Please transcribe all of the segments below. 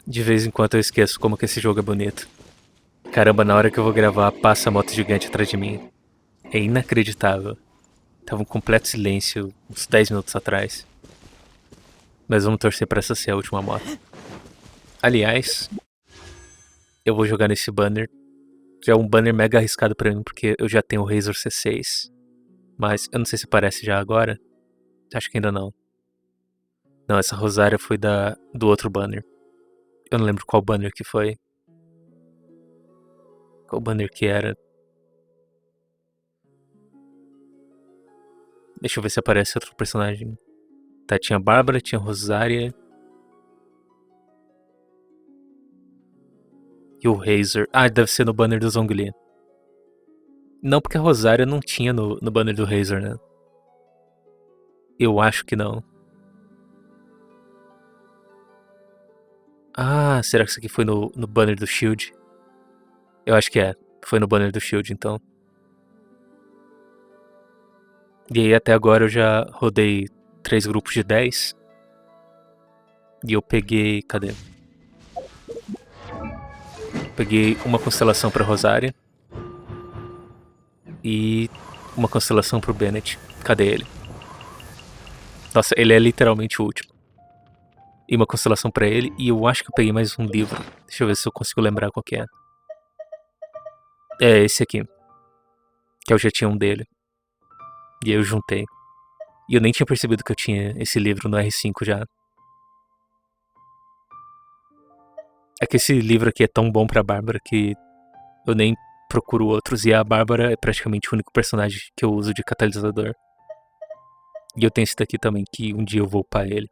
De vez em quando eu esqueço como que esse jogo é bonito. Caramba, na hora que eu vou gravar, passa a moto gigante atrás de mim. É inacreditável. Tava um completo silêncio uns 10 minutos atrás. Mas vamos torcer pra essa ser a última moto. Aliás, eu vou jogar nesse banner. Já é um banner mega arriscado pra mim, porque eu já tenho o Razer C6. Mas eu não sei se aparece já agora. Acho que ainda não. Não, essa Rosária foi do outro banner. Eu não lembro qual banner que foi. Qual banner que era. Deixa eu ver se aparece outro personagem. Tá, tinha a Bárbara, tinha a Rosária. E o Razer. Ah, deve ser no banner do Zhongli. Não, porque a Rosária não tinha no banner do Razer, né? Eu acho que não. Ah, será que isso aqui foi no banner do Shield? Eu acho que é. Foi no banner do Shield, então. E aí até agora eu já rodei 3 grupos de 10. E eu peguei. Cadê? Peguei uma constelação pra Rosária. E uma constelação pro Bennett. Cadê ele? Nossa, ele é literalmente o último. E uma constelação pra ele. E eu acho que eu peguei mais um livro. Deixa eu ver se eu consigo lembrar qual que é. É esse aqui. Que eu já tinha um dele. E aí eu juntei. E eu nem tinha percebido que eu tinha esse livro no R5 já. É que esse livro aqui é tão bom pra Bárbara que eu nem procuro outros. E a Bárbara é praticamente o único personagem que eu uso de catalisador. E eu tenho esse daqui também, que um dia eu vou upar ele.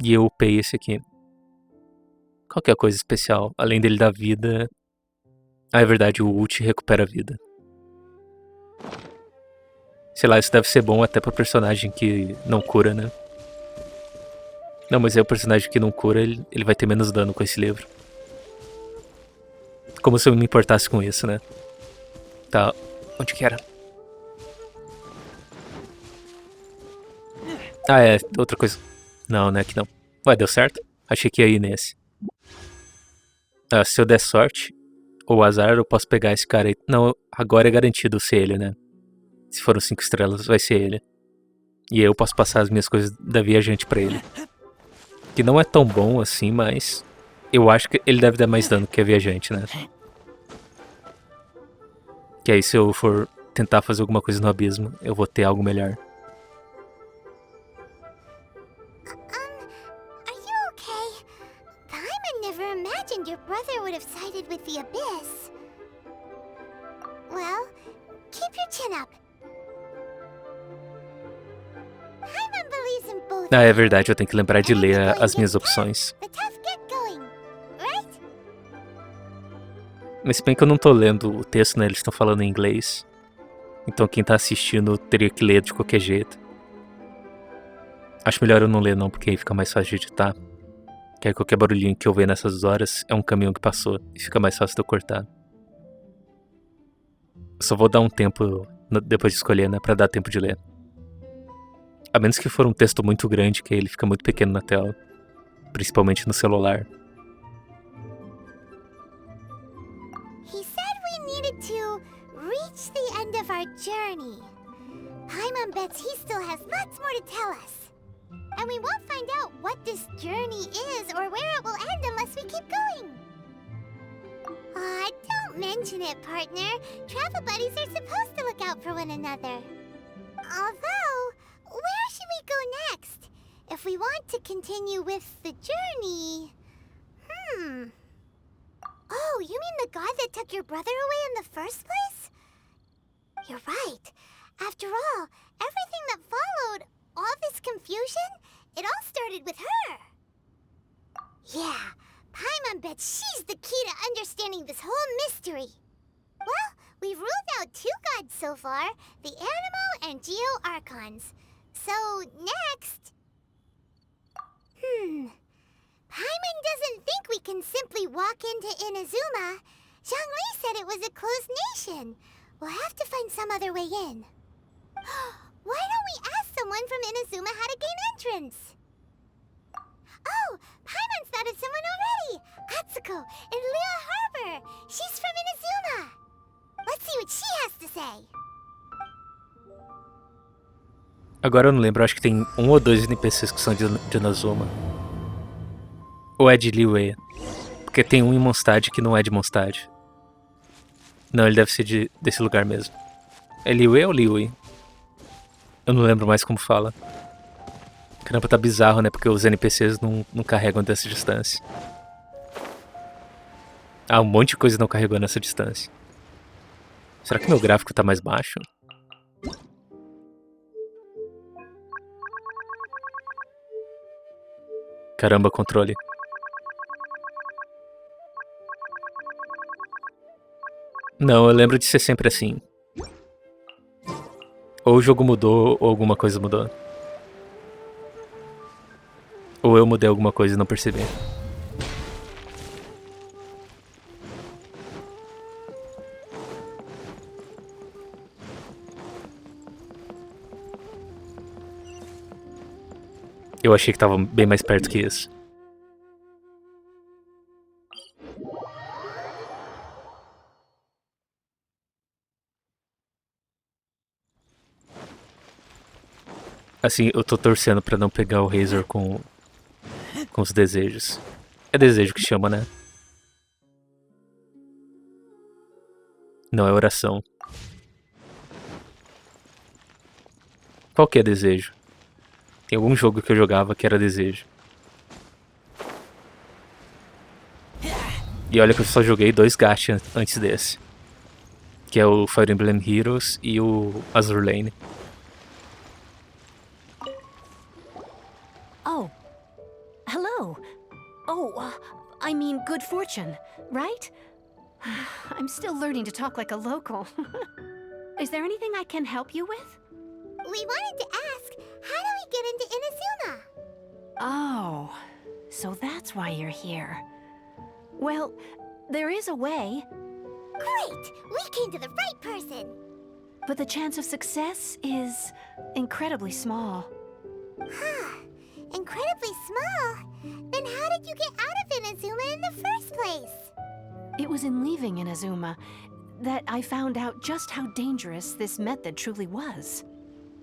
E eu upei esse aqui. Qual que é a coisa especial? Além dele dar vida... Ah, é verdade, o ult recupera a vida. Sei lá, isso deve ser bom até pra personagem que não cura, né? Não, mas é o personagem que não cura, ele vai ter menos dano com esse livro. Como se eu me importasse com isso, né? Tá, onde que era? Ah, é, outra coisa. Não, né, que não. Ué, deu certo? Achei que ia ir nesse. Ah, se eu der sorte, ou azar, eu posso pegar esse cara aí. Não, agora é garantido ser ele, né? Se foram 5 estrelas, vai ser ele. E aí eu posso passar as minhas coisas da viajante pra ele. Que não é tão bom assim, mas... Eu acho que ele deve dar mais dano que a viajante, né? Que aí se eu for tentar fazer alguma coisa no abismo, eu vou ter algo melhor. Are you okay? Paimon never imagined your brother would have sided with the abyss. Well, keep your chin up. Paimon believes in both. Ah, é verdade, eu tenho que lembrar de ler as minhas opções. The tough get going, right? Mas se bem que eu não tô lendo o texto, né? Eles estão falando em inglês. Então quem tá assistindo teria que ler de qualquer jeito. Acho melhor eu não ler não, porque aí fica mais fácil de editar. Que aí qualquer barulhinho que eu ver nessas horas é um caminhão que passou. E fica mais fácil de eu cortar. Eu só vou dar um tempo depois de escolher, né? Pra dar tempo de ler. A menos que for um texto muito grande, que aí ele fica muito pequeno na tela. Principalmente no celular. He said we needed to reach the end of our journey. Paimon bets he still has lots more to tell us. And we won't find out what this journey is or where it will end unless we keep going. Aw, don't mention it, partner. Travel buddies are supposed to look out for one another. Although, where should we go next? If we want to continue with the journey... Oh, you mean the god that took your brother away in the first place? You're right. After all, everything that followed, all this confusion, it all started with her. Yeah, Paimon bets she's the key to understanding this whole mystery. Well, we've ruled out 2 gods so far, the Animo and Geo Archons. So, next... Paimon doesn't think we can simply walk into Inazuma. Zhongli said it was a closed nation. We'll have to find some other way in. Why don't we ask someone from Inazuma how to gain entrance? Oh, Paimon's thought of someone already! Atsuko in Lea Harbor! She's from Inazuma! Let's see what she has to say! Agora eu não lembro, acho que tem um ou dois NPCs que são de Inazuma. Ou é de Liyue? Porque tem um em Mondstadt que não é de Mondstadt. Não, ele deve ser desse lugar mesmo. É Liyue ou Liyue? Eu não lembro mais como fala. Caramba, tá bizarro, né? Porque os NPCs não carregam dessa distância. Ah, um monte de coisa não carregou nessa distância. Será que meu gráfico tá mais baixo? Caramba, controle. Não, eu lembro de ser sempre assim. Ou o jogo mudou, ou alguma coisa mudou. Ou eu mudei alguma coisa e não percebi. Eu achei que tava bem mais perto que isso. Assim, eu tô torcendo pra não pegar o Razor com os desejos. É desejo que chama, né? Não, é oração. Qual que é desejo? Tem algum jogo que eu jogava que era desejo. E olha que eu só joguei 2 gacha antes desse. Que é o Fire Emblem Heroes e o Azur Lane. Oh. Hello. Oh, I mean good fortune, right? I'm still learning to talk like a local. Is there anything I can help you with? We wanted to ask, how do we get into Inazuma? Oh, so that's why you're here. Well, there is a way, Great! We came to the right person! but the chance of success is incredibly small. Huh. Incredibly small? Then how did you get out of Inazuma in the first place? It was in leaving Inazuma that I found out just how dangerous this method truly was.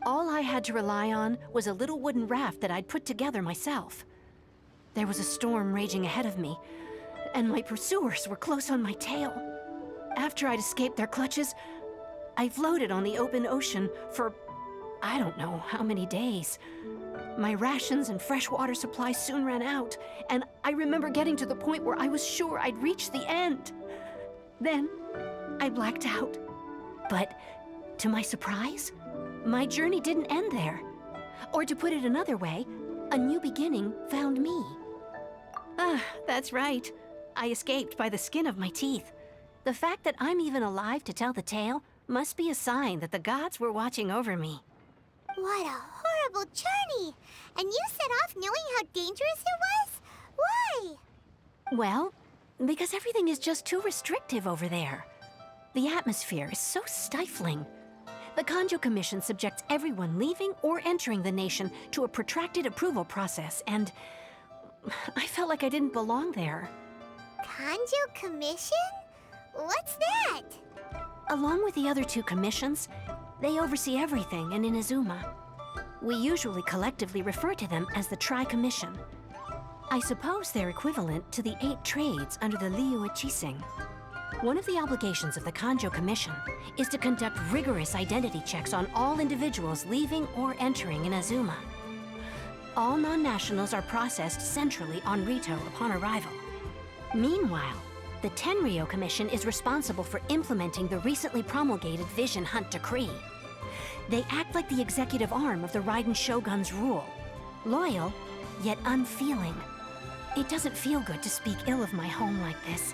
All I had to rely on was a little wooden raft that I'd put together myself. There was a storm raging ahead of me, and my pursuers were close on my tail. After I'd escaped their clutches, I floated on the open ocean for I don't know how many days. My rations and fresh water supply soon ran out, and I remember getting to the point where I was sure I'd reached the end. Then, I blacked out. But, to my surprise, my journey didn't end there. Or to put it another way, a new beginning found me. Ah, that's right. I escaped by the skin of my teeth. The fact that I'm even alive to tell the tale must be a sign that the gods were watching over me. What a horrible journey! And you set off knowing how dangerous it was? Why? Well, because everything is just too restrictive over there. The atmosphere is so stifling. The Kanjo Commission subjects everyone leaving or entering the nation to a protracted approval process, and I felt like I didn't belong there. Kanjo Commission? What's that? Along with the other 2 commissions, they oversee everything in Inazuma. We usually collectively refer to them as the Tri-Commission. I suppose they're equivalent to the 8 trades under the Liyue Chising. One of the obligations of the Kanjo Commission is to conduct rigorous identity checks on all individuals leaving or entering Inazuma. All non-nationals are processed centrally on Rito upon arrival. Meanwhile, the Tenryo Commission is responsible for implementing the recently promulgated Vision Hunt Decree. They act like the executive arm of the Raiden Shogun's rule. Loyal, yet unfeeling. It doesn't feel good to speak ill of my home like this.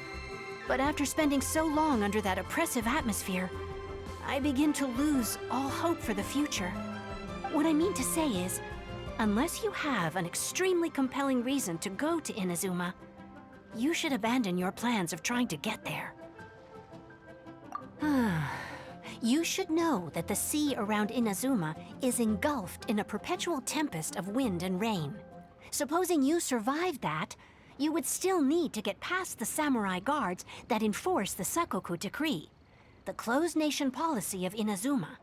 But after spending so long under that oppressive atmosphere, I begin to lose all hope for the future. What I mean to say is, unless you have an extremely compelling reason to go to Inazuma, you should abandon your plans of trying to get there. You should know that the sea around Inazuma is engulfed in a perpetual tempest of wind and rain. Supposing you survived that, you would still need to get past the samurai guards that enforce the Sakoku Decree, the closed nation policy of Inazuma.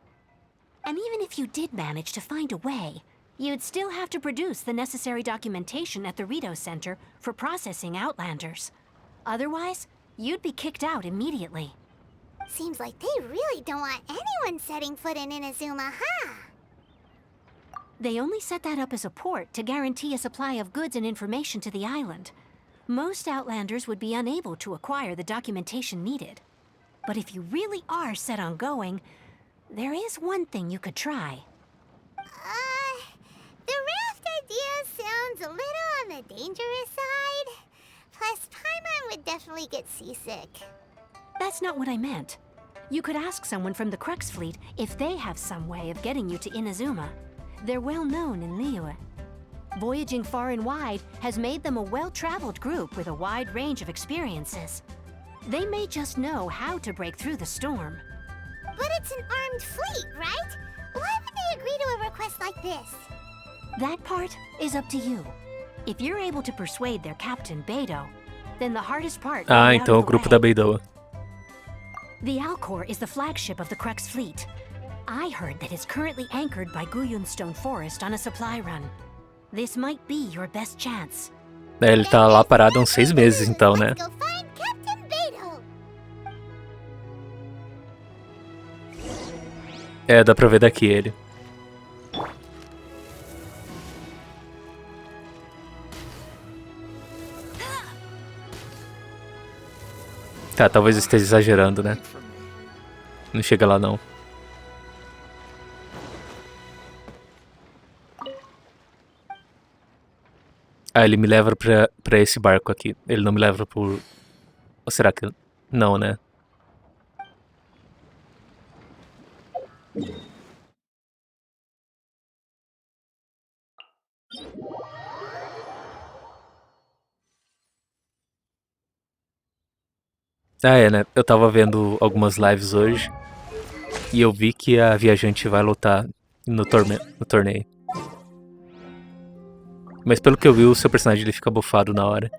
And even if you did manage to find a way, you'd still have to produce the necessary documentation at the Rito Center for processing Outlanders. Otherwise, you'd be kicked out immediately. Seems like they really don't want anyone setting foot in Inazuma, huh? They only set that up as a port to guarantee a supply of goods and information to the island. Most Outlanders would be unable to acquire the documentation needed. But if you really are set on going, there is one thing you could try. The raft idea sounds a little on the dangerous side. Plus, Paimon would definitely get seasick. That's not what I meant. You could ask someone from the Crux fleet if they have some way of getting you to Inazuma. They're well known in Liyue. Voyaging far and wide has made them a well-traveled group with a wide range of experiences. They may just know how to break through the storm. But it's an armed fleet, right? Why would they agree to a request like this? That part is up to you. If you're able to persuade their captain, Beidou, then the hardest part will be out então o of the grupo way. da Beidoa. The Alcor is the flagship of the Crux fleet. I heard that it's currently anchored by Guyunstone Forest on a supply run. This might be your best chance. Ele tá lá parado há uns 6 meses, então, né? Let's go find Captain Beidou. É, dá pra ver daqui ele. Tá, talvez eu esteja exagerando, né? Não chega lá, não. Ah, ele me leva pra esse barco aqui. Ele não me leva por... Ou será que... Não, né? Ah, é, né? Eu tava vendo algumas lives hoje e eu vi que a viajante vai lutar no torneio. Mas pelo que eu vi, o seu personagem ele fica bufado na hora.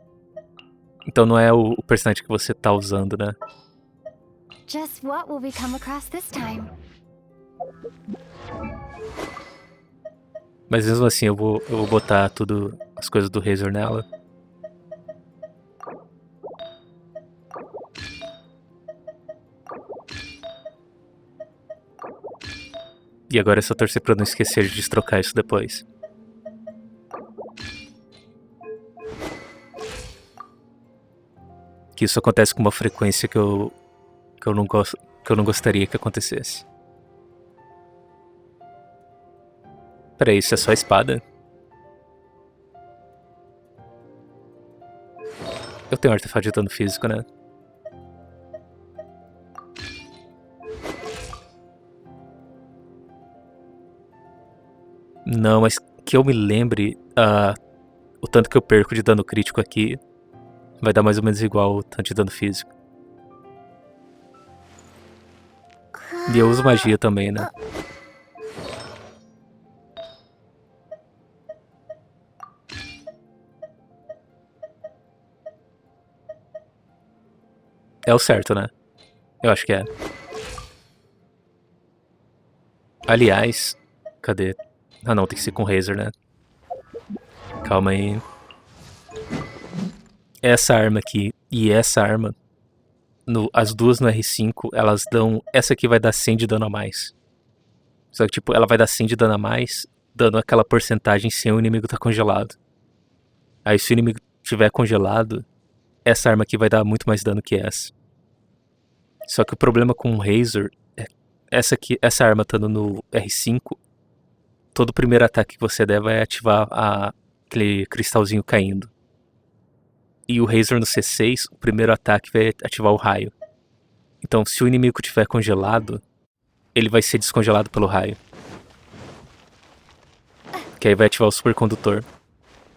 Então não é o personagem que você tá usando, né? Just what will we come across this time? Mas mesmo assim eu vou botar tudo, as coisas do Razor nela. E agora é só torcer pra eu não esquecer de destrocar isso depois. Que isso acontece com uma frequência que eu não gostaria que acontecesse. Peraí, isso é só a espada? Eu tenho artefato de dano físico, né? Não, mas que eu me lembre, o tanto que eu perco de dano crítico aqui vai dar mais ou menos igual o tanto de dano físico. E eu uso magia também, né? É o certo, né? Eu acho que é. Aliás, cadê? Ah não, tem que ser com Razor, né? Calma aí. Essa arma aqui e essa arma, as duas no R5, elas dão... Essa aqui vai dar 100 de dano a mais. Só que tipo, ela vai dar 100 de dano a mais, dando aquela porcentagem sem o inimigo tá congelado. Aí se o inimigo estiver congelado, essa arma aqui vai dar muito mais dano que essa. Só que o problema com o Razor é essa arma estando no R5, todo primeiro ataque que você der vai ativar aquele cristalzinho caindo. E o Razor no C6, o primeiro ataque vai ativar o raio. Então se o inimigo estiver congelado, ele vai ser descongelado pelo raio. Que aí vai ativar o supercondutor.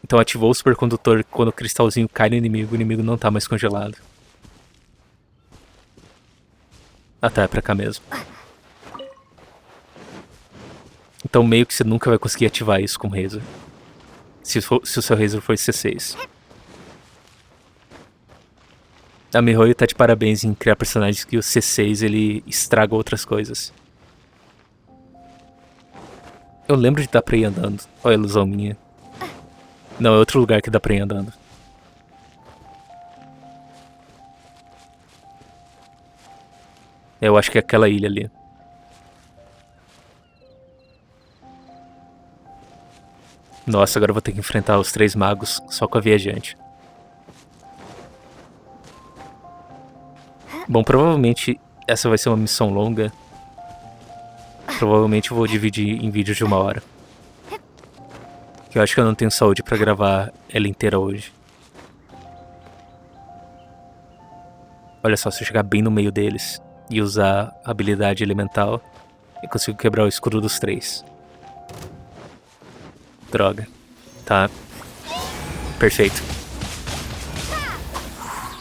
Então ativou o supercondutor, quando o cristalzinho cai no inimigo, o inimigo não tá mais congelado. Ah tá, é pra cá mesmo. Então meio que você nunca vai conseguir ativar isso com o Razor. Se o seu Razor for C6. A Mihoyo tá de parabéns em criar personagens que o C6 ele estraga outras coisas. Eu lembro de dar pra ir andando. Olha a ilusão minha. Não, é outro lugar que dá pra ir andando. Eu acho que é aquela ilha ali. Nossa, agora eu vou ter que enfrentar os 3 magos só com a viajante. Bom, provavelmente essa vai ser uma missão longa. Provavelmente eu vou dividir em vídeos de 1 hora. Que eu acho que eu não tenho saúde pra gravar ela inteira hoje. Olha só, se eu chegar bem no meio deles e usar a habilidade elemental, eu consigo quebrar o escudo dos 3. Droga. Tá. Perfeito.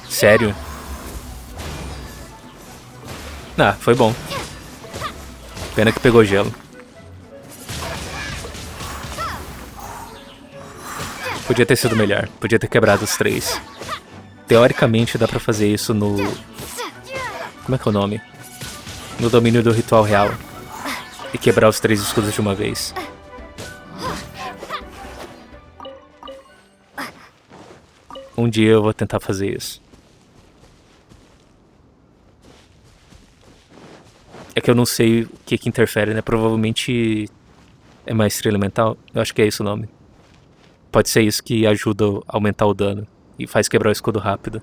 Sério? Ah, foi bom. Pena que pegou gelo. Podia ter sido melhor. Podia ter quebrado os 3. Teoricamente dá pra fazer isso no... Como é que é o nome? No domínio do ritual real. E quebrar os 3 escudos de uma vez. Um dia eu vou tentar fazer isso. É que eu não sei o que interfere, né? Provavelmente é maestria elemental. Eu acho que é esse o nome. Pode ser isso que ajuda a aumentar o dano. E faz quebrar o escudo rápido.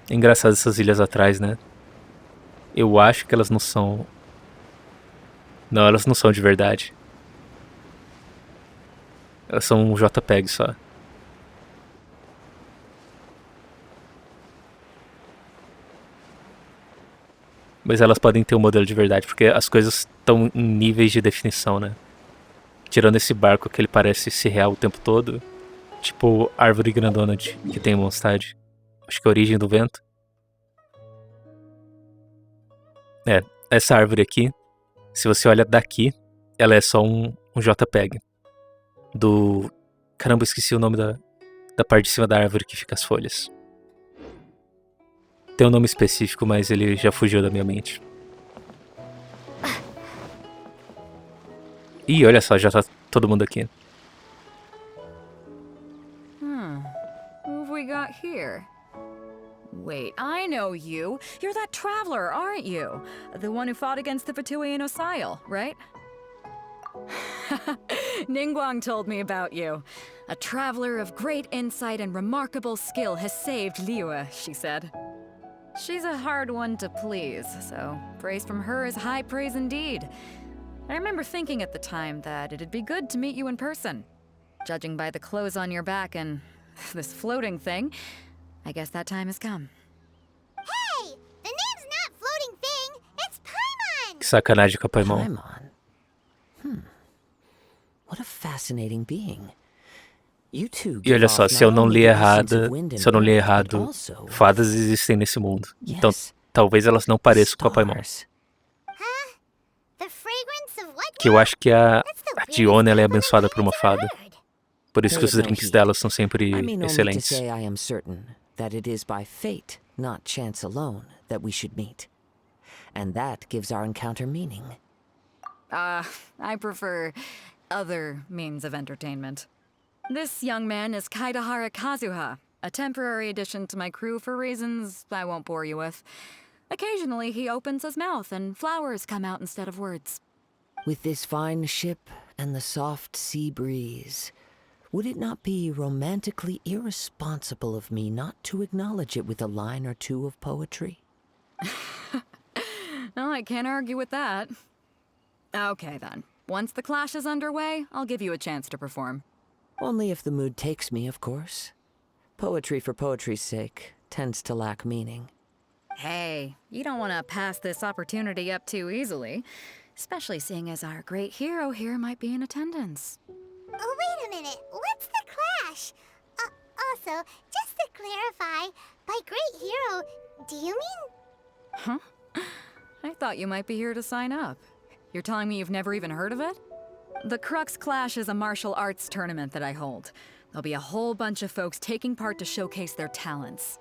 É engraçado essas ilhas atrás, né? Eu acho que elas não são... Não, elas não são de verdade. Elas são um JPEG só. Mas elas podem ter um modelo de verdade, porque as coisas estão em níveis de definição, né? Tirando esse barco que ele parece ser real o tempo todo. Tipo árvore grandona que tem em Mondstadt. Acho que é a origem do vento. É, essa árvore aqui, se você olha daqui, ela é só um JPEG. Do... Caramba, eu esqueci o nome da parte de cima da árvore que fica as folhas. Tem um nome específico, mas ele já fugiu da minha mente. Ih, olha só, já tá todo mundo aqui. Who have we got here? Wait, I know you. You're that traveler, aren't you? The one who fought against the Fatui and Osile, right? Ningguang told me about you. A traveler of great insight and remarkable skill has saved Liyue, she said. She's a hard one to please, so praise from her is high praise indeed. I remember thinking at the time that it'd be good to meet you in person. Judging by the clothes on your back and this floating thing, I guess that time has come. Hey! The name's not Floating Thing, it's Paimon! Que sacanagem com a Paimon. Paimon? What a fascinating being. You two E olha só, se eu não li errado, fadas existem nesse mundo. Então, talvez elas não pareçam com a Paimon. Huh? The fragrance of what? Que eu acho que a That's the weirdest Diona ela é compliment abençoada I've por uma ever fada. heard. Por isso que os drinks dela são sempre I mean only to excelentes. say I am certain that it is by fate, not chance alone, that we should meet. And that gives our encounter meaning. I prefer other means of entertainment. This young man is Kaidahara Kazuha, a temporary addition to my crew for reasons I won't bore you with. Occasionally he opens his mouth and flowers come out instead of words. With this fine ship and the soft sea breeze, would it not be romantically irresponsible of me not to acknowledge it with a line or two of poetry? Well, I can't argue with that. Okay then. Once the clash is underway, I'll give you a chance to perform. Only if the mood takes me, of course. Poetry for poetry's sake tends to lack meaning. Hey, you don't want to pass this opportunity up too easily, especially seeing as our great hero here might be in attendance. Oh, wait a minute. What's the clash? Also, just to clarify, by great hero, do you mean... Huh? I thought you might be here to sign up. You're telling me you've never even heard of it? The Crux Clash is a martial arts tournament that I hold. There'll be a whole bunch of folks taking part to showcase their talents.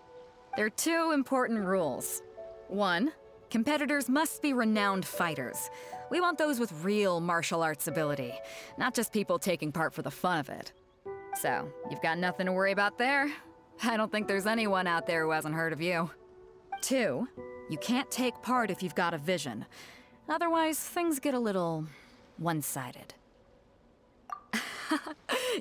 There are 2 important rules. 1, competitors must be renowned fighters. We want those with real martial arts ability, not just people taking part for the fun of it. So, you've got nothing to worry about there. I don't think there's anyone out there who hasn't heard of you. 2, you can't take part if you've got a vision. Otherwise, things get a little one-sided.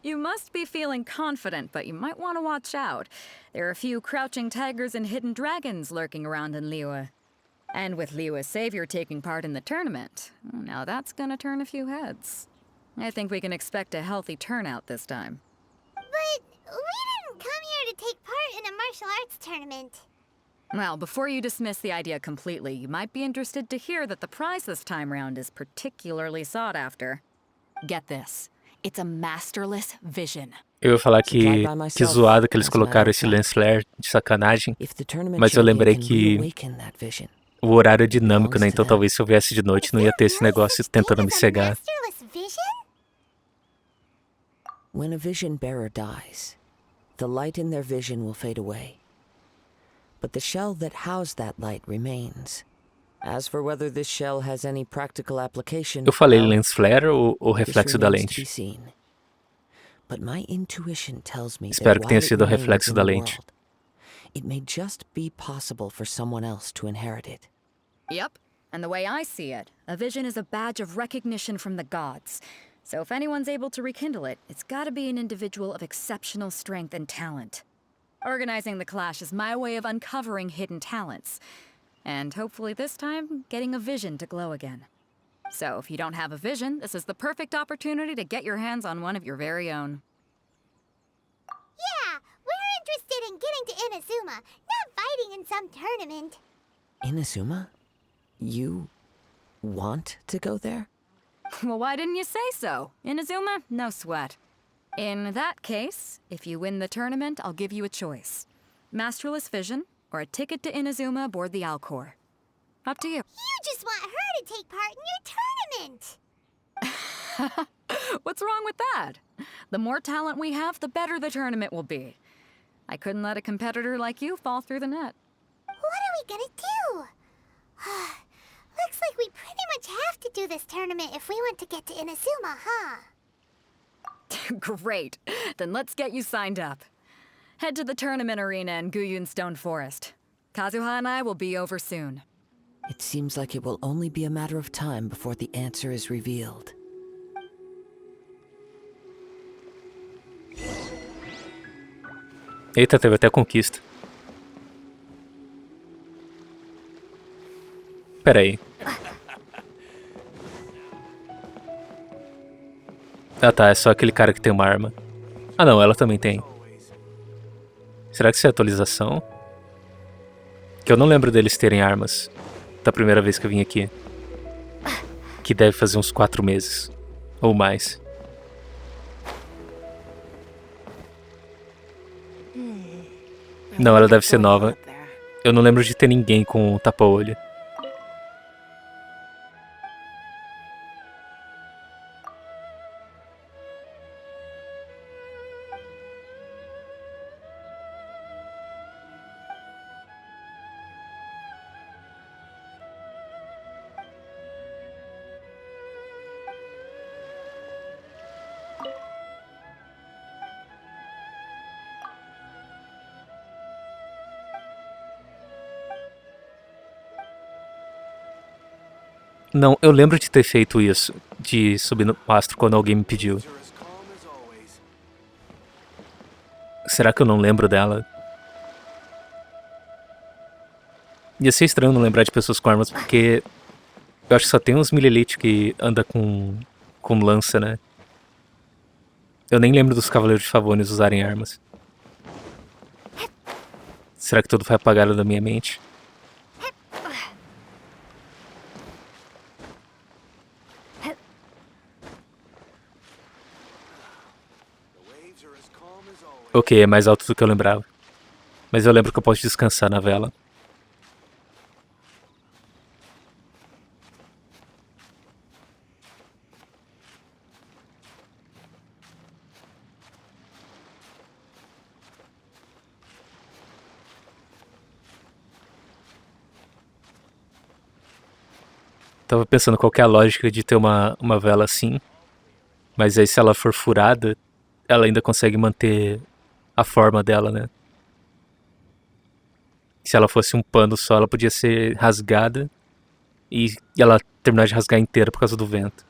You must be feeling confident, but you might want to watch out. There are a few crouching tigers and hidden dragons lurking around in Liyue. And with Liyue's savior taking part in the tournament, now that's gonna turn a few heads. I think we can expect a healthy turnout this time. But we didn't come here to take part in a martial arts tournament. Well, before you dismiss the idea completely, you might be interested to hear that the prize this time round is particularly sought after. Get this. It's a masterless vision. Eu ia falar que zoado que eles colocaram esse lens flare de sacanagem, mas eu lembrei que o horário é dinâmico, né? Então talvez se eu viesse de noite não ia ter esse negócio tentando me cegar. Masterless vision? When a vision bearer dies, the light in their vision will fade away. But the shell that housed that light remains. As for whether this shell has any practical application, Eu falei lens flare ou reflexo da lente? But my intuition tells me Espero that que tenha while it sido o remains reflexo in da the lente. world, it may just be possible for someone else to inherit it. Yep, and the way I see it, a vision is a badge of recognition from the gods. So if anyone's able to rekindle it, it's gotta be an individual of exceptional strength and talent. Organizing the clash is my way of uncovering hidden talents. And hopefully this time, getting a vision to glow again. So if you don't have a vision, this is the perfect opportunity to get your hands on one of your very own. Yeah, we're interested in getting to Inazuma, not fighting in some tournament. Inazuma? You want to go there? Well, why didn't you say so? Inazuma? No sweat. In that case, if you win the tournament, I'll give you a choice. Masterless Vision, or a ticket to Inazuma aboard the Alcor. Up to you. You just want her to take part in your tournament. What's wrong with that? The more talent we have, the better the tournament will be. I couldn't let a competitor like you fall through the net. What are we gonna do? Looks like we pretty much have to do this tournament if we want to get to Inazuma, huh? Great. Then let's get you signed up. Head to the tournament arena in Guyun Stone Forest. Kazuha and I will be over soon. It seems like it will only be a matter of time before the answer is revealed. Eita, teve até conquista. Pera aí. Ah tá, é só aquele cara que tem uma arma. Ah não, ela também tem. Será que isso é atualização? Que eu não lembro deles terem armas da primeira vez que eu vim aqui. Que deve fazer uns 4 meses. Ou mais. Não, ela deve ser nova. Eu não lembro de ter ninguém com um tapa-olho. Não, eu lembro de ter feito isso, de subir no mastro quando alguém me pediu. Será que eu não lembro dela? Ia ser estranho não lembrar de pessoas com armas, porque eu acho que só tem uns Milelite que anda com lança, né? Eu nem lembro dos Cavaleiros de Favonius usarem armas. Será que tudo foi apagado da minha mente? Ok, é mais alto do que eu lembrava. Mas eu lembro que eu posso descansar na vela. Tava pensando qual que é a lógica de ter uma vela assim. Mas aí se ela for furada, ela ainda consegue manter a forma dela, né? Se ela fosse um pano só, ela podia ser rasgada e ela terminar de rasgar inteira por causa do vento.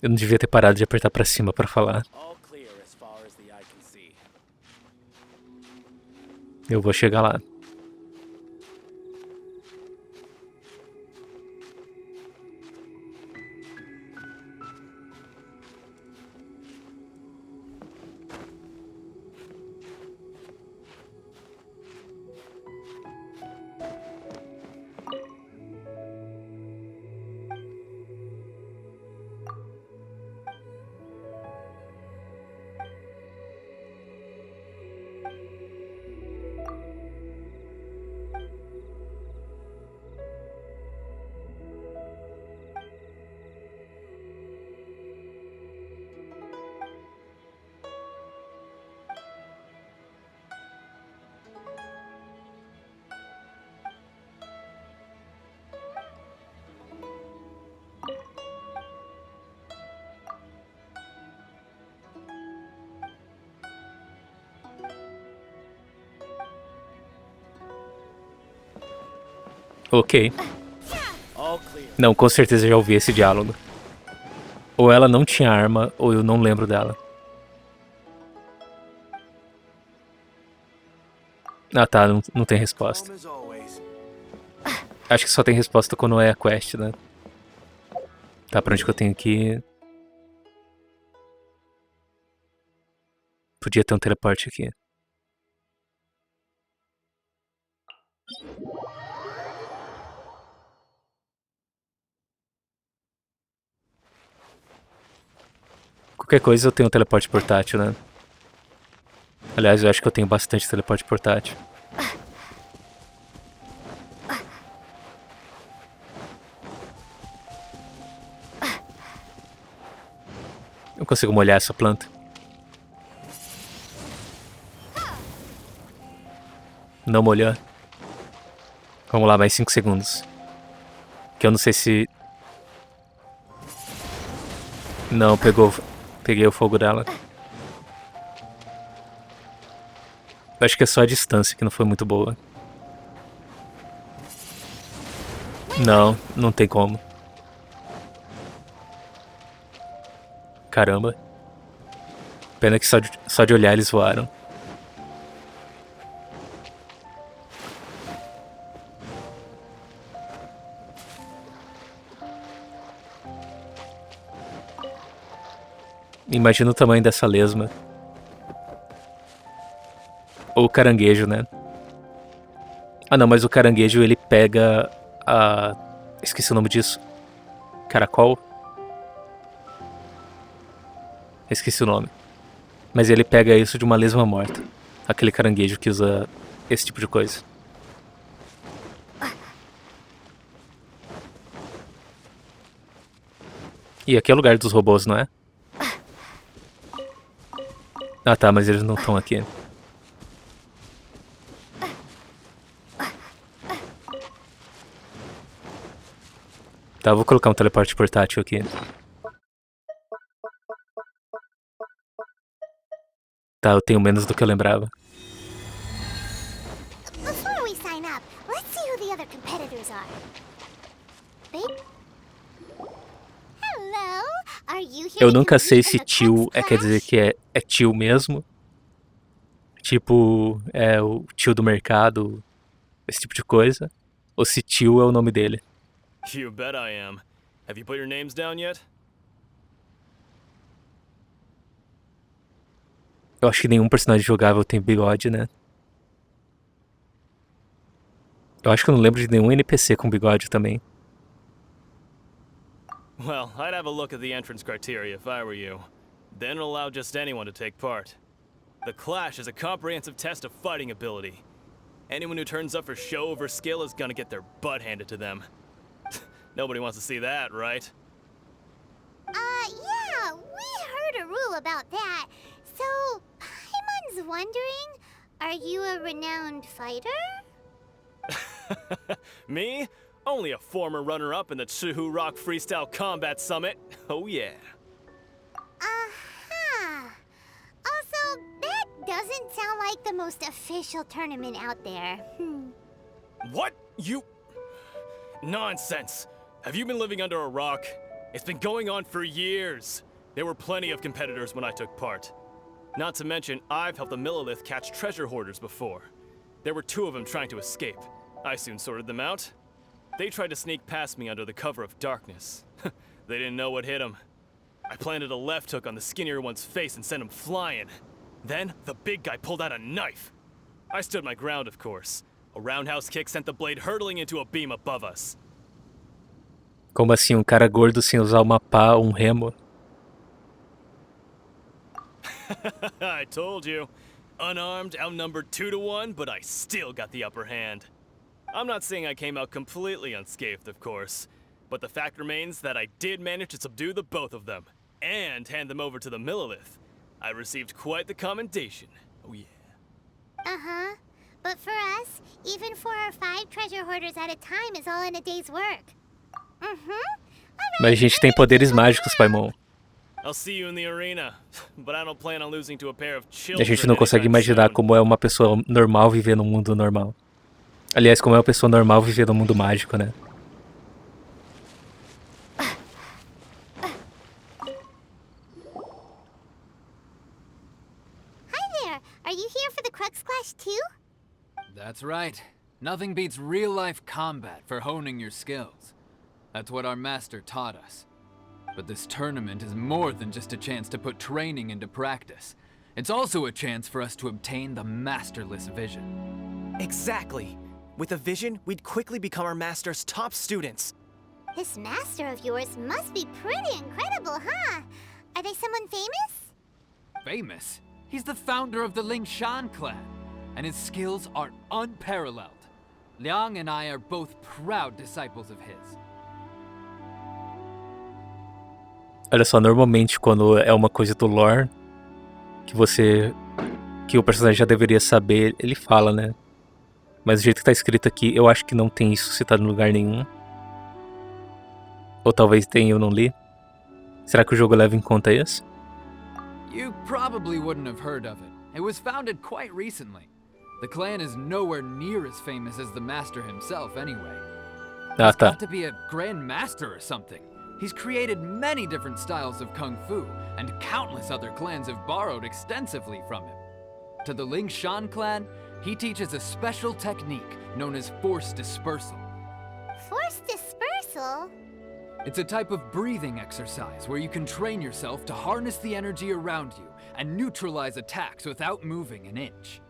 Eu não devia ter parado de apertar pra cima pra falar. All clear as far as the eye can see. Eu vou chegar lá. Ok. All clear. Não, com certeza já ouvi esse diálogo. Ou ela não tinha arma, ou eu não lembro dela. Ah tá, não tem resposta. Calm as always. Acho que só tem resposta quando é a quest, né? Tá, pra onde que eu tenho que ir? Podia ter um teleporte aqui. Qualquer coisa eu tenho um teleporte portátil, né? Aliás, eu acho que eu tenho bastante teleporte portátil. Eu consigo molhar essa planta. Não molhar. Vamos lá, mais 5 segundos. Que eu não sei se... Não, peguei o fogo dela. Eu acho que é só a distância que não foi muito boa. Não tem como. Caramba. Pena que só de olhar eles voaram. Imagina o tamanho dessa lesma. Ou o caranguejo, né? Ah não, mas o caranguejo ele pega a... Esqueci o nome disso. Caracol? Esqueci o nome. Mas ele pega isso de uma lesma morta. Aquele caranguejo que usa esse tipo de coisa. E aqui é o lugar dos robôs, não é? Ah tá, mas eles não estão aqui. Tá, vou colocar um teleporte portátil aqui. Tá, eu tenho menos do que eu lembrava. Before we sign up, let's see who the other competitors are. Babe? Hello? Are you here Eu to nunca sei compete se in the tio Crux quer dizer Clash? que é tio mesmo. Tipo, é o tio do mercado, esse tipo de coisa. Ou se tio é o nome dele. You bet I am. Have you put your names down yet? Eu acho que nenhum personagem jogável tem bigode, né? Eu acho que eu não lembro de nenhum NPC com bigode também. Well, I'd have a look at the entrance criteria if I were you. Then allow just anyone to take part. The Clash is a comprehensive test of fighting ability. Anyone who turns up for show over skill is gonna get their butt handed to them. Nobody wants to see that, right? Yeah, we heard a rule about that. So, Paimon's wondering, are you a renowned fighter? Me? Only a former runner-up in the Chihu Rock Freestyle Combat Summit. Oh yeah. Aha! Also, that doesn't sound like the most official tournament out there. What? You... Nonsense. Have you been living under a rock? It's been going on for years. There were plenty of competitors when I took part. Not to mention, I've helped the Millilith catch treasure hoarders before. There were 2 of them trying to escape. I soon sorted them out. They tried to sneak past me under the cover of darkness. They didn't know what hit them. I planted a left hook on the skinnier one's face and sent him flying. Then, the big guy pulled out a knife. I stood my ground, of course. A roundhouse kick sent the blade hurtling into a beam above us. Como assim, cara gordo sem usar uma pá ou remo? I told you. Unarmed, outnumbered 2 to 1, but I still got the upper hand. I'm not saying I came out completely unscathed, of course, but the fact remains that I did manage to subdue the both of them, and hand them over to the Millilith. I received quite the commendation. Oh yeah. Uh-huh. But for us, even 4 or 5 treasure hoarders at a time is all in a day's work. Mas a gente tem poderes mágicos, Paimon. I'll see you in the arena, but I don't plan on losing to a pair of A children. gente não consegue anytime imaginar soon. como é uma pessoa normal viver num mundo normal. Aliás, como é uma pessoa normal viver num mundo mágico, né? Hi there! Are you here for the Crux Clash too? That's right. Nothing beats real-life combat for honing your skills. That's what our master taught us. But this tournament is more than just a chance to put training into practice. It's also a chance for us to obtain the masterless vision. Exactly. With a vision, we'd quickly become our master's top students. This master of yours must be pretty incredible, huh? Are they someone famous? Famous? He's the founder of the Lingshan clan, and his skills are unparalleled. Liang and I are both proud disciples of his. Olha só, normalmente quando é uma coisa do lore que o personagem já deveria saber, ele fala, né? Mas do jeito que tá escrito aqui, eu acho que não tem isso citado em lugar nenhum. Ou talvez tenha e eu não li. Será que o jogo leva em conta isso? You probably wouldn't have heard of it. It was founded quite recently. The clan is nowhere near as famous as the master himself anyway. Ah, He's tá. got to be a grand master or something. He's created many different styles of kung fu, and countless other clans have borrowed extensively from him. To the Lingshan clan, he teaches a special technique known as force dispersal. Force dispersal? It's a type of breathing exercise where you can train yourself to harness the energy around you and neutralize attacks without moving an inch.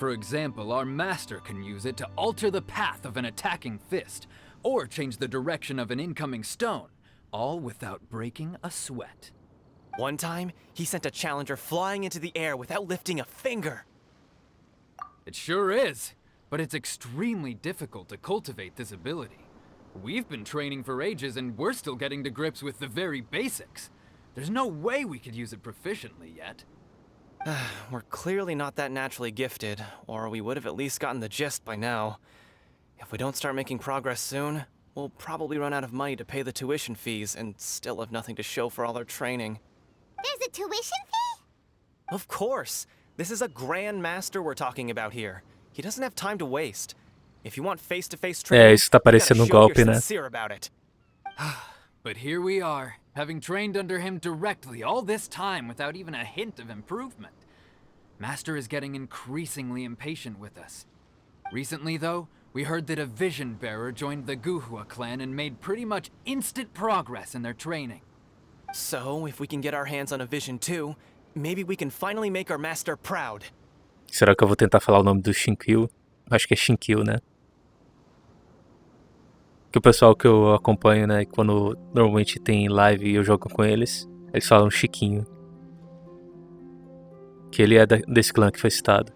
For example, our master can use it to alter the path of an attacking fist, or change the direction of an incoming stone, all without breaking a sweat. One time, he sent a challenger flying into the air without lifting a finger. It sure is, but it's extremely difficult to cultivate this ability. We've been training for ages and we're still getting to grips with the very basics. There's no way we could use it proficiently yet. We're clearly not that naturally gifted, or we would have at least gotten the gist by now. If we don't start making progress soon, we'll probably run out of money to pay the tuition fees and still have nothing to show for all our training. There's a tuition fee? Of course! This is a grand master we're talking about here. He doesn't have time to waste. If you want face-to-face training, isso tá you gotta parecendo show golpe, you're né? sincere about it. But here we are, having trained under him directly all this time without even a hint of improvement. Master is getting increasingly impatient with us. Recently, though, we heard that a vision bearer joined the Guhua clan and made pretty much instant progress in their training. So, if we can get our hands on a vision too, maybe we can finally make our master proud. Será que eu vou tentar falar o nome do Shinkyu? Acho que é Shinkyu, né? Que o pessoal que eu acompanho, né, quando normalmente tem live e eu jogo com eles falam Chiquinho. Que ele é desse clã que foi citado.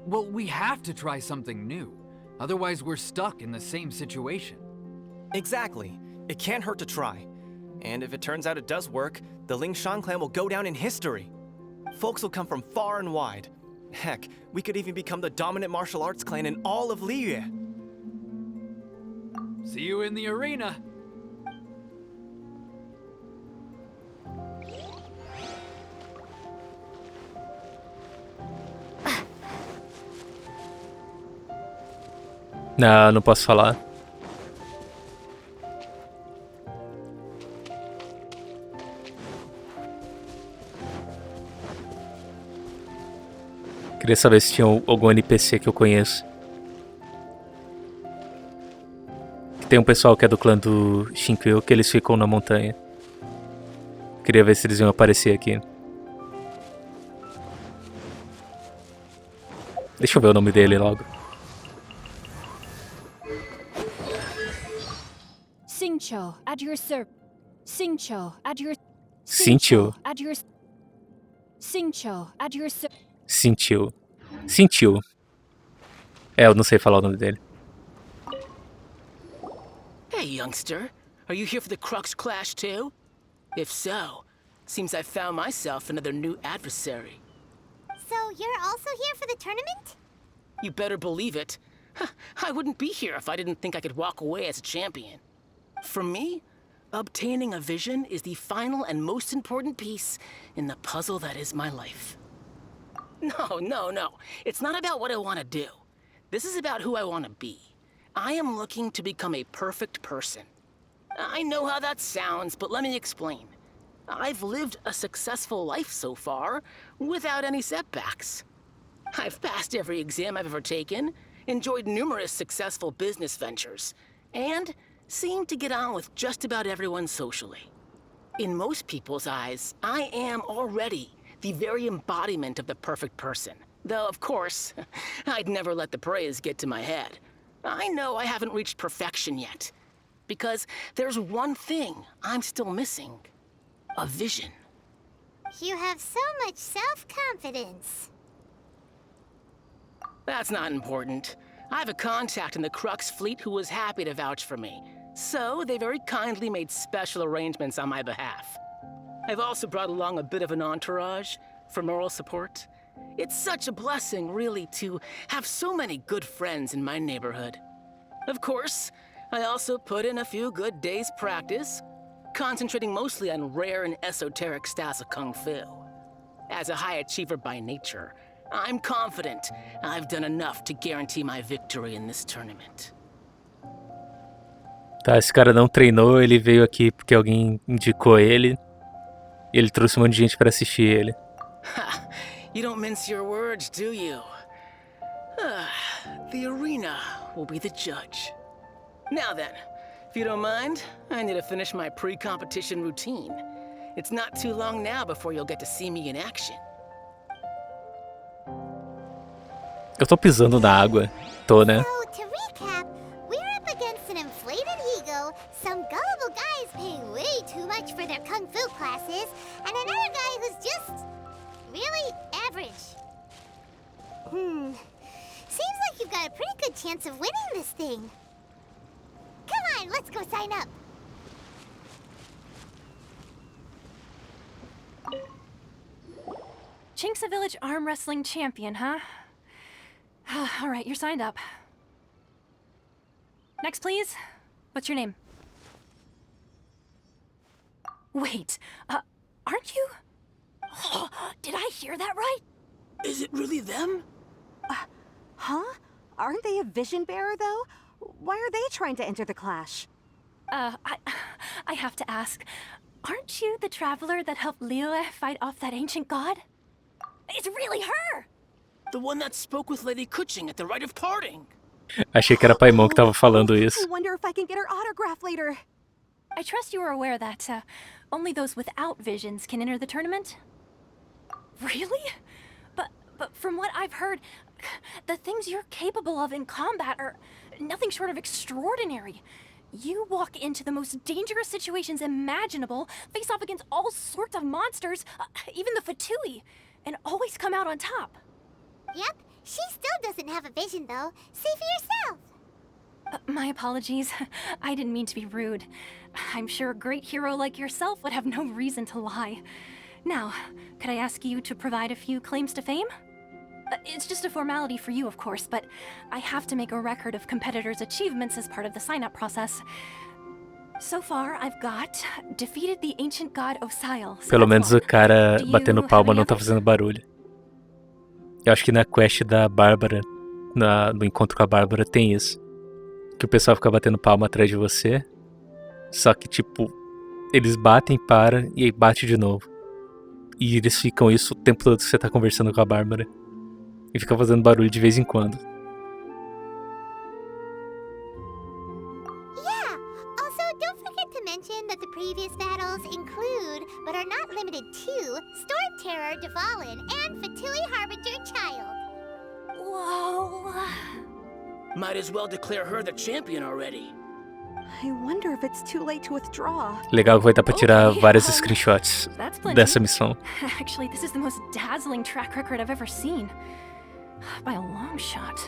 Well, we have to try something new. Otherwise, we're stuck in the same situation. Exactly. It can't hurt to try. And if it turns out it does work, the Lingshan clan will go down in history. Folks will come from far and wide. Heck, we could even become the dominant martial arts clan in all of Liyue. See you in the arena. Não, não posso falar. Queria saber se tinha algum NPC que eu conheço. Tem um pessoal que é do clã do Shinkyo que eles ficam na montanha. Queria ver se eles iam aparecer aqui. Deixa eu ver o nome dele logo. Singcho, at your Singcho, at your Singcho. at your Singcho, at your Sentiu. Sentiu. É, eu não sei falar o nome dele. Hey, youngster. Are you here for the Crux Clash too? If so, seems I found myself another new adversary. So you're also here for the tournament? You better believe it. I wouldn't be here if I didn't think I could walk away as a champion. For me, obtaining a vision is the final and most important piece in the puzzle that is my life. No. It's not about what I want to do. This is about who I want to be. I am looking to become a perfect person. I know how that sounds, but let me explain. I've lived a successful life so far, without any setbacks. I've passed every exam I've ever taken, enjoyed numerous successful business ventures, and seem to get on with just about everyone socially. In most people's eyes, I am already the very embodiment of the perfect person. Though, of course, I'd never let the praise get to my head. I know I haven't reached perfection yet, because there's one thing I'm still missing. A vision. You have so much self-confidence. That's not important. I have a contact in the Crux fleet who was happy to vouch for me, so they very kindly made special arrangements on my behalf. I've also brought along a bit of an entourage for moral support. It's such a blessing, really, to have so many good friends in my neighborhood. Of course, I also put in a few good days' practice, concentrating mostly on rare and esoteric styles of Kung Fu. As a high achiever by nature, I'm confident I've done enough to guarantee my victory in this tournament. Tá, esse cara não treinou, ele veio aqui porque alguém indicou ele. E ele trouxe um monte de gente pra assistir ele. You don't mince your words, do you? The arena will be the judge. Now then, if you don't mind, I need to finish my pre-competition routine. It's not too long now before you'll get to see me in action. Eu tô pisando na água. Tô, né? So, to recap, we're up against an inflated ego, some gullible guys paying way too much for their kung fu classes, and another guy who's just really average. Seems like you've got a pretty good chance of winning this thing. Come on, let's go sign up. Chinksa Village arm wrestling champion, huh? All right, you're signed up. Next, please. What's your name? Wait, aren't you? Oh, did I hear that right? Is it really them? Huh? Aren't they a vision bearer, though? Why are they trying to enter the clash? I have to ask, aren't you the traveler that helped Liyue fight off that ancient god? It's really her! The one that spoke with Lady Kuching at the rite of parting. Achei que era Paimon que tava falando isso. I wonder if I can get her autograph later. I trust you are aware that only those without visions can enter the tournament? Really? But from what I've heard, the things you're capable of in combat are nothing short of extraordinary. You walk into the most dangerous situations imaginable, face off against all sorts of monsters, even the Fatui, and always come out on top. Yep, she still doesn't have a vision though. See for yourself. My apologies. I didn't mean to be rude. I'm sure a great hero like yourself would have no reason to lie. Now, could I ask you to provide a few claims to fame? It's just a formality for you, of course, but I have to make a record of competitors' achievements as part of the sign-up process. So far, I've got defeated the ancient god Osile. So Pelo that's menos one. o cara Do you batendo have palma any não tá others? fazendo barulho. Eu acho que na quest da Bárbara, no encontro com a Bárbara, tem isso. Que o pessoal fica batendo palma atrás de você. Só que, tipo, eles batem, para e aí bate de novo. E eles ficam isso o tempo todo que você tá conversando com a Bárbara. E fica fazendo barulho de vez em quando. Yeah. Also, don't forget to mention that the previous battles include, but are not limited to, Storm Terror Dvalin and Fatui Harbinger Child. Whoa. Might as well declare her the champion already. I wonder if it's too late to withdraw. Legal que vai dar pra tirar Okay, vários screenshots That's plenty. dessa missão. Actually, this is the most dazzling track record I've ever seen. By a long shot.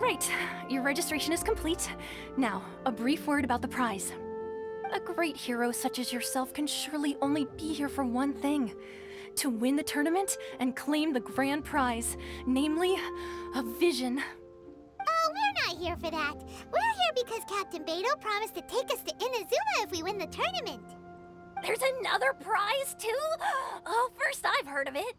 Right, your registration is complete. Now, a brief word about the prize. A great hero such as yourself can surely only be here for one thing. To win the tournament and claim the grand prize, namely, a vision. Oh, we're not here for that. We're here because Captain Beto promised to take us to Inazuma if we win the tournament. There's another prize, too? Oh, first I've heard of it.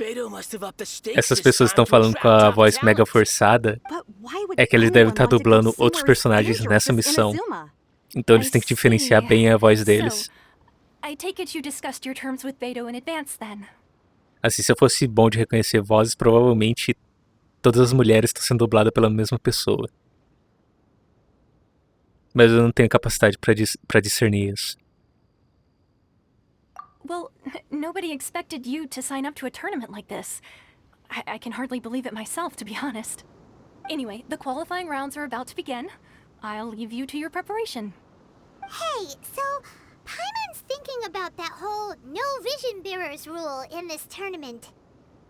Beto must have upped the stakes Essas this pessoas time estão to falando com attract a top voz mega talent. forçada. But why would É que eles devem anyone estar want to go dublando outros somewhere as personagens dangerous nessa as missão. Inazuma? Então eles I têm que diferenciar see. bem a voz deles. So, I take it you discussed your terms with Beto in advance, then. Assim, se eu fosse bom de reconhecer vozes, provavelmente todas as mulheres estão sendo dubladas pela mesma pessoa. Mas eu não tenho capacidade pra discernir isso. Well, nobody expected you to sign up to a tournament like this. I can hardly believe it myself, to be honest. Anyway, the qualifying rounds are about to begin. I'll leave you to your preparation. Hey, so Paimon's thinking about that whole no vision bearers rule in this tournament.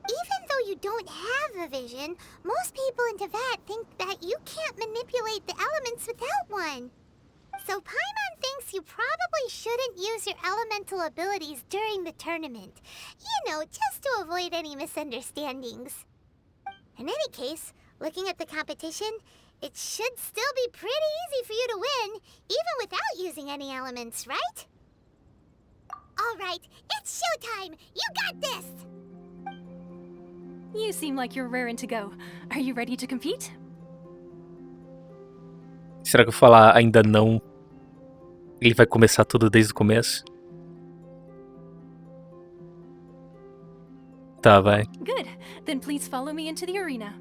Even though you don't have a vision, most people in Teyvat think that you can't manipulate the elements without one. So Paimon thinks you probably shouldn't use your elemental abilities during the tournament. You know, just to avoid any misunderstandings. In any case, looking at the competition, it should still be pretty easy for you to win, even without using any elements, right? Alright, it's showtime! You got this! You seem like you're raring to go. Are you ready to compete? Será que eu falar ainda não, ele vai começar tudo desde o começo? Tá, vai. Good. Then please follow me into the arena.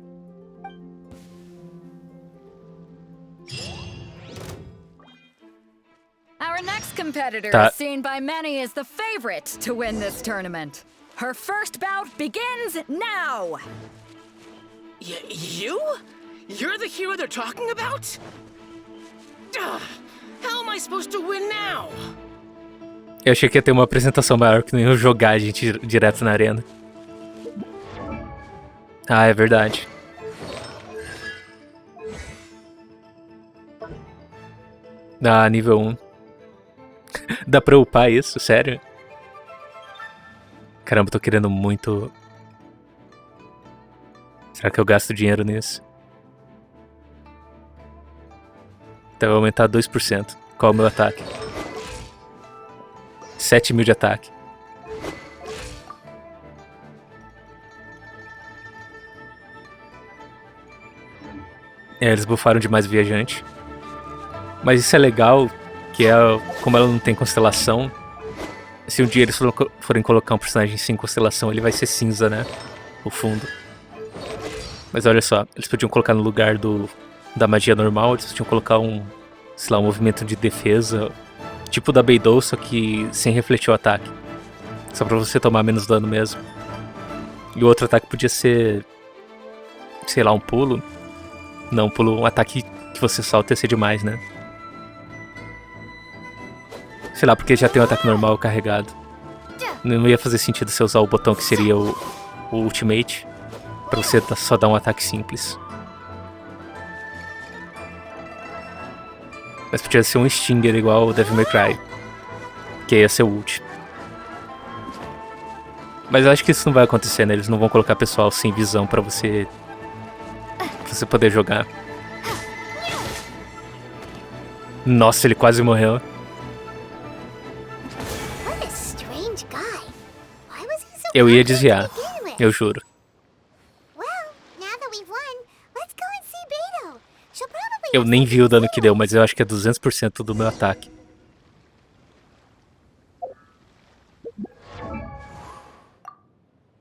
Our next competitor Tá. is seen by many as the favorite to win this tournament. Her first bout begins now! You? You're the hero they're talking about? Ugh, how am I supposed to win now? Eu achei que ia ter uma apresentação maior que não ia jogar a gente direto na arena. Ah, é verdade. Ah, nível 1. Dá pra upar isso? Sério? Caramba, tô querendo muito... Será que eu gasto dinheiro nisso? Então vai aumentar 2%. Qual é o meu ataque? 7.000 de ataque. É, eles buffaram demais o viajante. Mas isso é legal, que é como ela não tem constelação. Se um dia eles forem colocar um personagem sem constelação, ele vai ser cinza, né? O fundo. Mas olha só, eles podiam colocar no lugar da magia normal, eles podiam colocar sei lá, um movimento de defesa, tipo da Beidou, só que sem refletir o ataque. Só pra você tomar menos dano mesmo. E o outro ataque podia ser, sei lá, um pulo. Não, um ataque que você solta ia ser demais, né? Sei lá, porque já tem o ataque normal carregado. Não ia fazer sentido você usar o botão que seria o Ultimate pra você só dar um ataque simples. Mas podia ser um Stinger igual o Devil May Cry. Que ia ser o ult. Mas eu acho que isso não vai acontecer, né? Eles não vão colocar pessoal sem visão pra você poder jogar. Nossa, ele quase morreu. What a strange guy. Why was he so Eu ia confident desviar, to begin with? eu juro. Well, now that we've won, let's go and see Beto. She'll probably Eu have nem something vi o to dano say que to deu, us. mas eu acho que é 200% do meu ataque.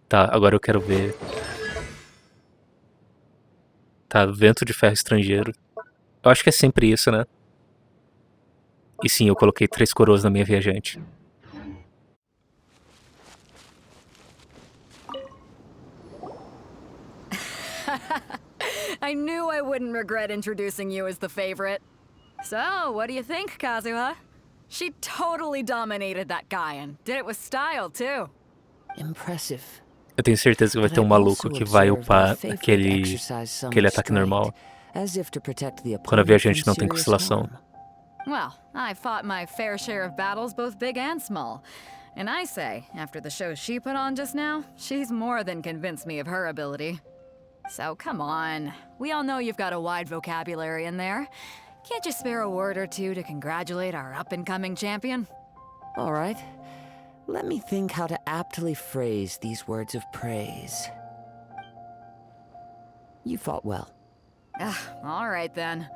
Tá, agora eu quero ver. Tá, vento de ferro estrangeiro. Eu acho que é sempre isso, né? E sim, eu coloquei 3 coroas na minha viajante. I knew I wouldn't regret introducing you as the favorite. So, what do you think, Kazuha? She totally dominated that guy and did it with style, too. Impressive. Eu tenho certeza que vai But ter I um maluco also que vai observed my upar favorite exercise some aquele ataque restraint, normal as if to protect the quando a opponent from viajante não tem serious constelação. harm. Well, I fought my fair share of battles, both big and small. And I say, after the show she put on just now, she's more than convinced me of her ability. So come on. We all know you've got a wide vocabulary in there. Can't you spare a word or two to congratulate our up-and-coming champion? All right. Let me think how to aptly phrase these words of praise. You fought well. All right then.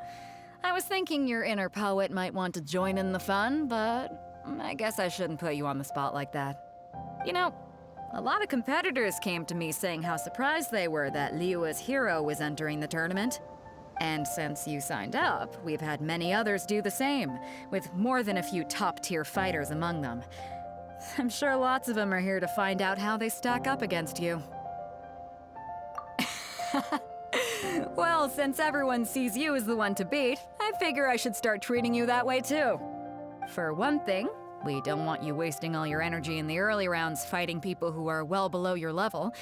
I was thinking your inner poet might want to join in the fun, but I guess I shouldn't put you on the spot like that. You know, a lot of competitors came to me saying how surprised they were that Liyue's hero was entering the tournament. And since you signed up, we've had many others do the same, with more than a few top-tier fighters among them. I'm sure lots of them are here to find out how they stack up against you. Well, since everyone sees you as the one to beat, I figure I should start treating you that way too. For one thing, we don't want you wasting all your energy in the early rounds fighting people who are well below your level.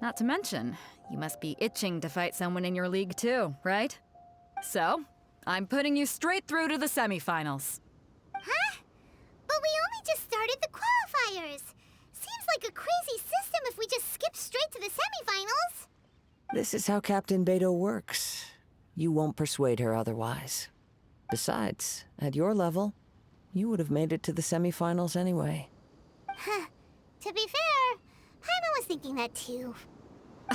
Not to mention, you must be itching to fight someone in your league too, right? So, I'm putting you straight through to the semifinals. Huh? But we only just started the qualifiers. Seems like a crazy system if we just skip straight to the semifinals. This is how Captain Beto works. You won't persuade her otherwise. Besides, at your level, you would have made it to the semifinals anyway. Huh. To be fair, Paimon was thinking that too.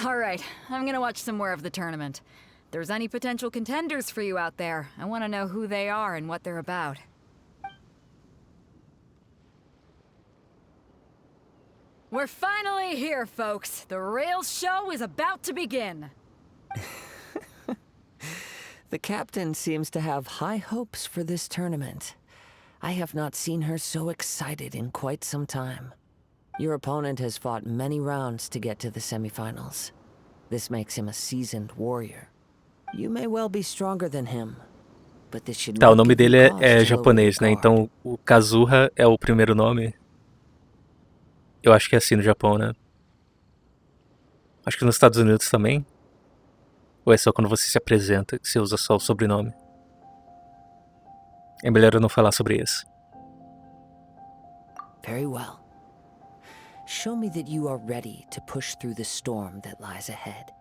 Alright, I'm gonna watch some more of the tournament. If there's any potential contenders for you out there, I want to know who they are and what they're about. We're finally here, folks. The real show is about to begin. The captain seems to have high hopes for this tournament. I have not seen her so excited in quite some time. Your opponent has fought many rounds to get to the semifinals. This makes him a seasoned warrior. You may well be stronger than him, but this should Tá, o not nome give you dele cause é to lower japonês, your né? guard. Então o Kazuha é o primeiro nome. Eu acho que é assim no Japão, né? Acho que nos Estados Unidos também. Ou é só quando você se apresenta que você usa só o sobrenome? É melhor eu não falar sobre isso. Very well. Show me that you are ready to push through the storm that lies ahead.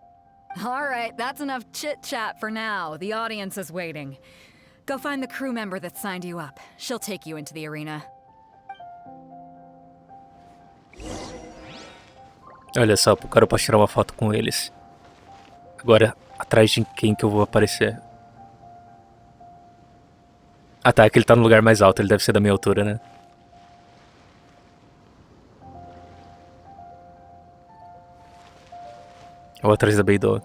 Alright, that's enough chit-chat for now. The audience is waiting. Go find the crew member that signed you up. She'll take you into the arena. Olha só, o cara pode tirar uma foto com eles. Agora, atrás de quem que eu vou aparecer? Ah tá, é que ele tá no lugar mais alto, ele deve ser da minha altura, né? Ou atrás da Beidou.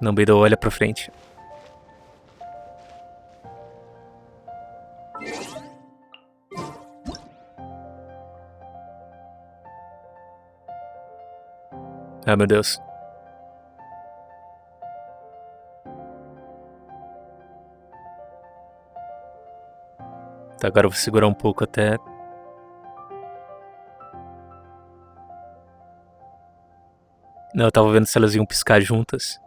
Não, Beidou, olha pra frente. Ah, meu Deus. Tá, agora eu vou segurar um pouco até... Não, eu tava vendo se elas iam piscar juntas.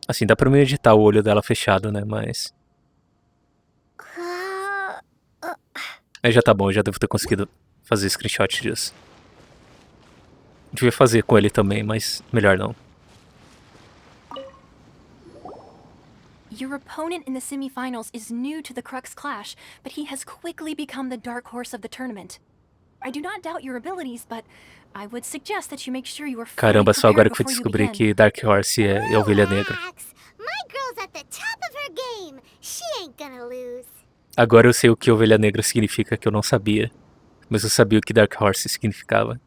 Assim, dá pra mim editar o olho dela fechado, né? Mas... Aí já tá bom, eu já devo ter conseguido fazer screenshot disso. Devia fazer com ele também, mas melhor não. Your opponent in the semifinals is new to the Crux Clash, but he has quickly become the dark horse of the tournament. I do not doubt your abilities, but I would suggest that you make sure you are fully Caramba, só agora prepared que eu before you descobri begin. que Dark Horse é ovelha negra. Relax. My girl's at the top of her game. She ain't gonna lose. Agora eu sei o que ovelha negra significa, que eu não sabia. Mas eu sabia o que Dark Horse significava.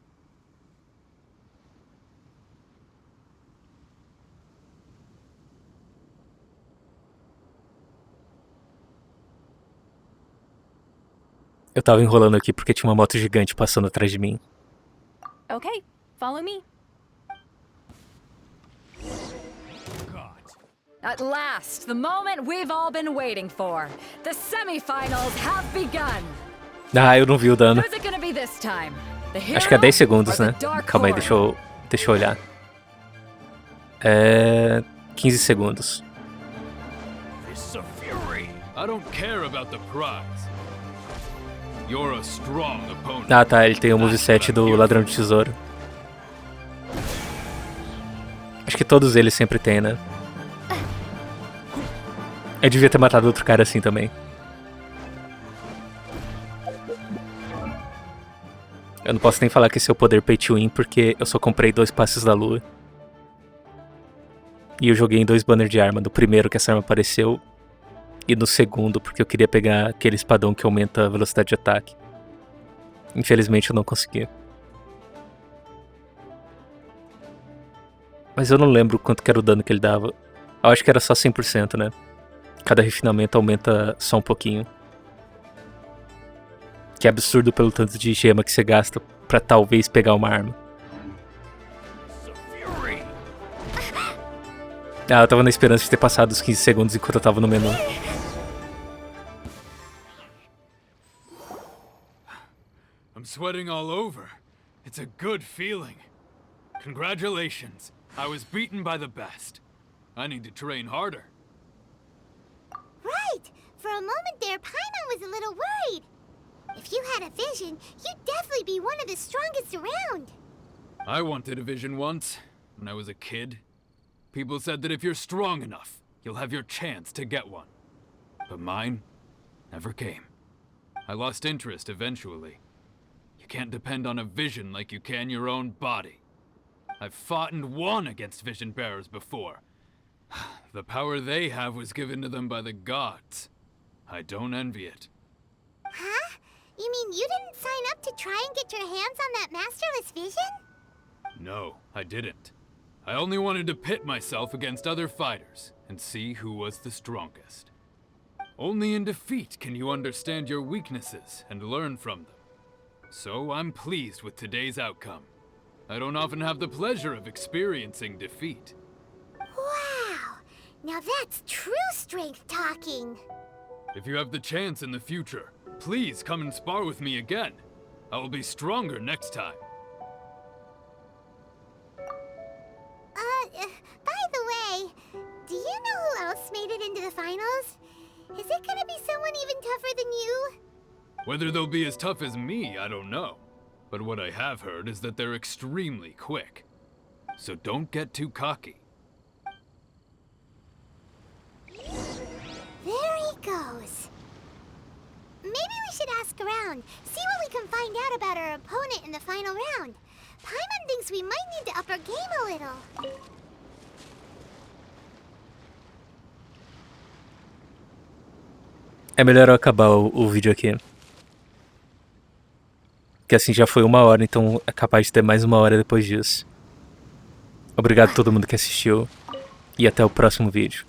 Eu tava enrolando aqui porque tinha uma moto gigante passando atrás de mim. Okay, follow me. At last, the moment we've all been waiting for. The semifinals have begun. Ah, eu não vi o dano. Who's it gonna be this time? The hero Acho que é 10 segundos, or né? the dark Calma aí, horse? deixa eu olhar. É... 15 segundos. I don't care about the prize. You're a strong opponent. Ah, tá, ele tem o moveset do ladrão de tesouro. Acho que todos eles sempre tem, né? Eu devia ter matado outro cara assim também. Eu não posso nem falar que esse é o poder pay to win, porque eu só comprei 2 passes da lua. E eu joguei em 2 banners de arma. No primeiro que essa arma apareceu, e no segundo porque eu queria pegar aquele espadão que aumenta a velocidade de ataque. Infelizmente eu não consegui. Mas eu não lembro quanto que era o dano que ele dava. Eu acho que era só 100%, né? Cada refinamento aumenta só um pouquinho. Que é absurdo pelo tanto de gema que você gasta pra talvez pegar uma arma. Ah, eu tava na esperança de ter passado os 15 segundos enquanto eu tava no menu. I'm sweating all over. It's a good feeling. Congratulations. I was beaten by the best. I need to train harder. Right. For a moment there, Paimon was a little worried. If you had a vision, you'd definitely be one of the strongest around. I wanted a vision once, when I was a kid. People said that if you're strong enough, you'll have your chance to get one. But mine never came. I lost interest eventually. You can't depend on a vision like you can your own body. I've fought and won against vision bearers before. The power they have was given to them by the gods. I don't envy it. Huh? You mean you didn't sign up to try and get your hands on that masterless vision? No, I didn't. I only wanted to pit myself against other fighters and see who was the strongest. Only in defeat can you understand your weaknesses and learn from them. So I'm pleased with today's outcome. I don't often have the pleasure of experiencing defeat. Wow! Now that's true strength talking. If you have the chance in the future, please come and spar with me again. I will be stronger next time. By the way, do you know who else made it into the finals? Is it gonna be someone even tougher than you? Whether they'll be as tough as me, I don't know. But what I have heard is that they're extremely quick. So don't get too cocky. There he goes. Maybe we should ask around, see what we can find out about our opponent in the final round. Paimon thinks we might need to up our game a little. É melhor eu acabar o vídeo aqui. Porque assim já foi 1 hora, então é capaz de ter mais 1 hora depois disso. Obrigado a todo mundo que assistiu. E até o próximo vídeo.